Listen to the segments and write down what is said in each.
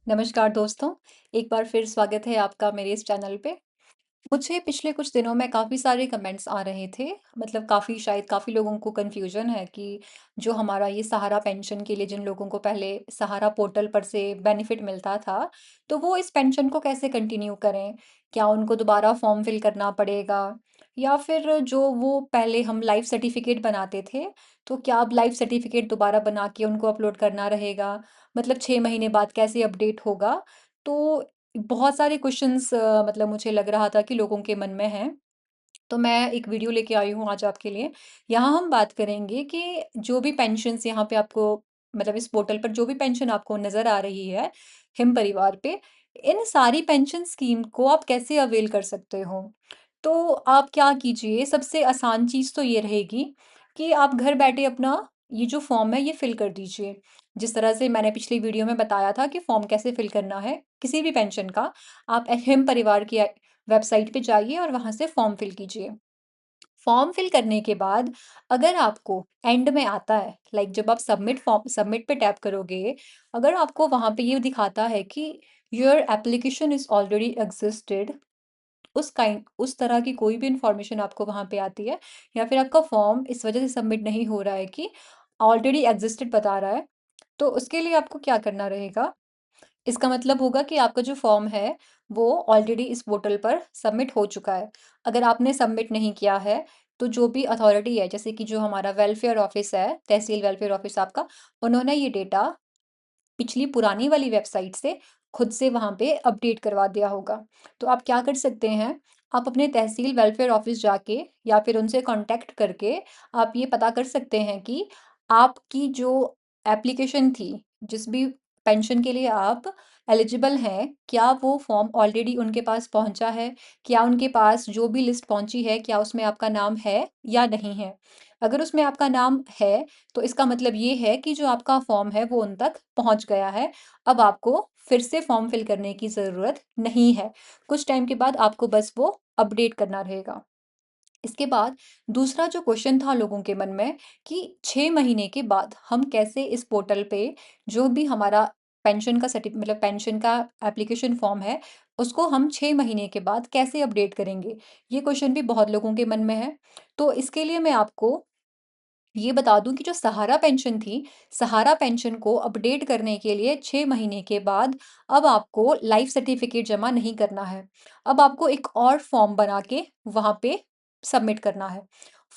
नमस्कार दोस्तों, एक बार फिर स्वागत है आपका मेरे इस चैनल पे। मुझे पिछले कुछ दिनों में काफ़ी सारे कमेंट्स आ रहे थे, मतलब काफ़ी लोगों को कन्फ्यूजन है कि जो हमारा ये सहारा पेंशन के लिए जिन लोगों को पहले सहारा पोर्टल पर से बेनिफिट मिलता था, तो वो इस पेंशन को कैसे कंटिन्यू करें? क्या उनको दोबारा फॉर्म फिल करना पड़ेगा? या फिर जो वो पहले हम लाइफ सर्टिफिकेट बनाते थे, तो क्या अब लाइफ सर्टिफिकेट दोबारा बना के उनको अपलोड करना रहेगा? मतलब 6 महीने बाद कैसे अपडेट होगा? तो बहुत सारे क्वेश्चंस मतलब मुझे लग रहा था कि लोगों के मन में हैं। तो मैं एक वीडियो लेके आई हूँ आज आपके लिए। यहाँ हम बात करेंगे कि जो भी पेंशन्स यहाँ पे आपको मतलब इस पोर्टल पर जो भी पेंशन आपको नज़र आ रही है हिम परिवार पे, इन सारी पेंशन स्कीम को आप कैसे अवेल कर सकते हो? तो आप क्या कीजिए, सबसे आसान चीज़ तो ये रहेगी कि आप घर बैठे अपना ये जो फॉर्म है ये फिल कर दीजिए। जिस तरह से मैंने पिछली वीडियो में बताया था कि फॉर्म कैसे फिल करना है किसी भी पेंशन का, आप हिम परिवार की वेबसाइट पे जाइए और वहाँ से फॉर्म फिल कीजिए। फॉर्म फिल करने के बाद अगर आपको एंड में आता है, लाइक जब आप सबमिट पे टैप करोगे, अगर आपको वहाँ पे ये दिखाता है कि your application is already existed, उस तरह की कोई भी इंफॉर्मेशन आपको वहाँ पे आती है, या फिर आपका फॉर्म इस वजह से सबमिट नहीं हो रहा है कि ऑलरेडी एग्जिस्टेड बता रहा है, तो उसके लिए आपको क्या करना रहेगा? इसका मतलब होगा कि आपका जो फॉर्म है वो ऑलरेडी इस पोर्टल पर सबमिट हो चुका है। अगर आपने सबमिट नहीं किया है, तो जो भी अथॉरिटी है, जैसे कि जो हमारा वेलफेयर ऑफिस है, तहसील वेलफेयर ऑफिस आपका, उन्होंने ये डेटा पिछली पुरानी वाली वेबसाइट से खुद से वहाँ पे अपडेट करवा दिया होगा। तो आप क्या कर सकते हैं, आप अपने तहसील वेलफेयर ऑफिस जाके या फिर उनसे कांटेक्ट करके आप ये पता कर सकते हैं कि आपकी जो एप्लीकेशन थी, जिस भी पेंशन के लिए आप एलिजिबल हैं, क्या वो फॉर्म ऑलरेडी उनके पास पहुंचा है? क्या उनके पास जो भी लिस्ट पहुंची है, क्या उसमें आपका नाम है या नहीं है? अगर उसमें आपका नाम है, तो इसका मतलब ये है कि जो आपका फॉर्म है वो उन तक पहुंच गया है। अब आपको फिर से फॉर्म फिल करने की ज़रूरत नहीं है। कुछ टाइम के बाद आपको बस वो अपडेट करना रहेगा। इसके बाद दूसरा जो क्वेश्चन था लोगों के मन में कि 6 महीने के बाद हम कैसे इस पोर्टल पे जो भी हमारा पेंशन का सर्टि मतलब पेंशन का एप्लीकेशन फॉर्म है, उसको हम 6 महीने के बाद कैसे अपडेट करेंगे? ये क्वेश्चन भी बहुत लोगों के मन में है। तो इसके लिए मैं आपको ये बता दूं कि जो सहारा पेंशन थी, सहारा पेंशन को अपडेट करने के लिए 6 महीने के बाद अब आपको लाइफ सर्टिफिकेट जमा नहीं करना है। अब आपको एक और फॉर्म बना के वहाँ पे सबमिट करना है।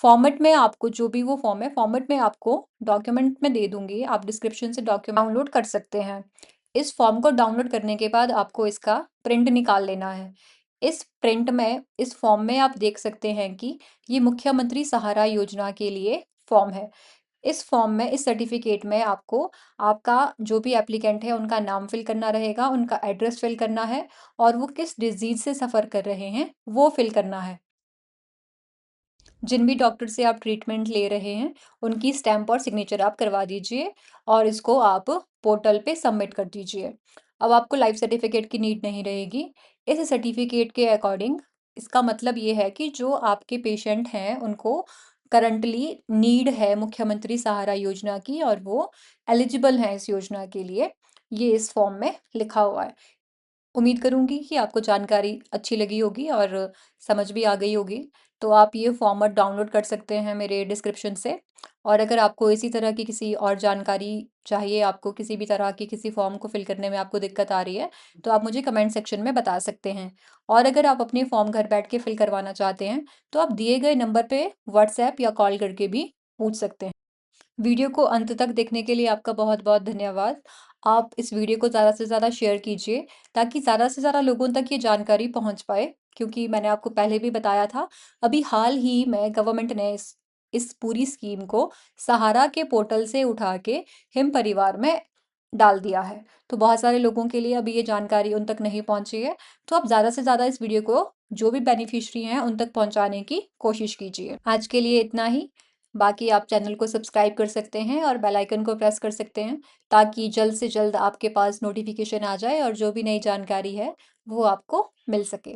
फॉर्मेट में आपको जो भी वो फॉर्म है, फॉर्मेट में आपको डॉक्यूमेंट में दे दूँगी, आप डिस्क्रिप्शन से डॉक्यूमेंट डाउनलोड कर सकते हैं। इस फॉर्म को डाउनलोड करने के बाद आपको इसका प्रिंट निकाल लेना है। इस फॉर्म में आप देख सकते हैं कि ये मुख्यमंत्री सहारा योजना के लिए फॉर्म है। इस फॉर्म में, इस सर्टिफिकेट में आपको आपका जो भी एप्लीकेंट है उनका नाम फिल करना रहेगा, उनका एड्रेस फिल करना है और वो किस डिजीज से सफ़र कर रहे हैं वो फिल करना है। जिन भी डॉक्टर से आप ट्रीटमेंट ले रहे हैं, उनकी स्टैम्प और सिग्नेचर आप करवा दीजिए और इसको आप पोर्टल पे सबमिट कर दीजिए। अब आपको लाइफ सर्टिफिकेट की नीड नहीं रहेगी। इस सर्टिफिकेट के अकॉर्डिंग इसका मतलब ये है कि जो आपके पेशेंट हैं, उनको करंटली नीड है मुख्यमंत्री सहारा योजना की और वो एलिजिबल हैं इस योजना के लिए, ये इस फॉर्म में लिखा हुआ है। उम्मीद करूँगी कि आपको जानकारी अच्छी लगी होगी और समझ भी आ गई होगी। तो आप ये फॉर्मेट डाउनलोड कर सकते हैं मेरे डिस्क्रिप्शन से। और अगर आपको इसी तरह की किसी और जानकारी चाहिए, आपको किसी भी तरह की किसी फॉर्म को फिल करने में आपको दिक्कत आ रही है, तो आप मुझे कमेंट सेक्शन में बता सकते हैं। और अगर आप अपने फॉर्म घर बैठ के फिल करवाना चाहते हैं, तो आप दिए गए नंबर पे व्हाट्सएप या कॉल करके भी पूछ सकते हैं। वीडियो को अंत तक देखने के लिए आपका बहुत-बहुत धन्यवाद। आप इस वीडियो को ज़्यादा से ज़्यादा शेयर कीजिए, ताकि ज़्यादा से ज़्यादा लोगों तक ये जानकारी पहुँच पाए, क्योंकि मैंने आपको पहले भी बताया था, अभी हाल ही में गवर्नमेंट ने इस पूरी स्कीम को सहारा के पोर्टल से उठा के हिम परिवार में डाल दिया है। तो बहुत सारे लोगों के लिए अभी ये जानकारी उन तक नहीं पहुँची है, तो आप ज़्यादा से ज़्यादा इस वीडियो को जो भी बेनिफिशियरी हैं, उन तक पहुँचाने की कोशिश कीजिए। आज के लिए इतना ही। बाकी आप चैनल को सब्सक्राइब कर सकते हैं और बेल आइकन को प्रेस कर सकते हैं, ताकि जल्द से जल्द आपके पास नोटिफिकेशन आ जाए और जो भी नई जानकारी है वो आपको मिल सके।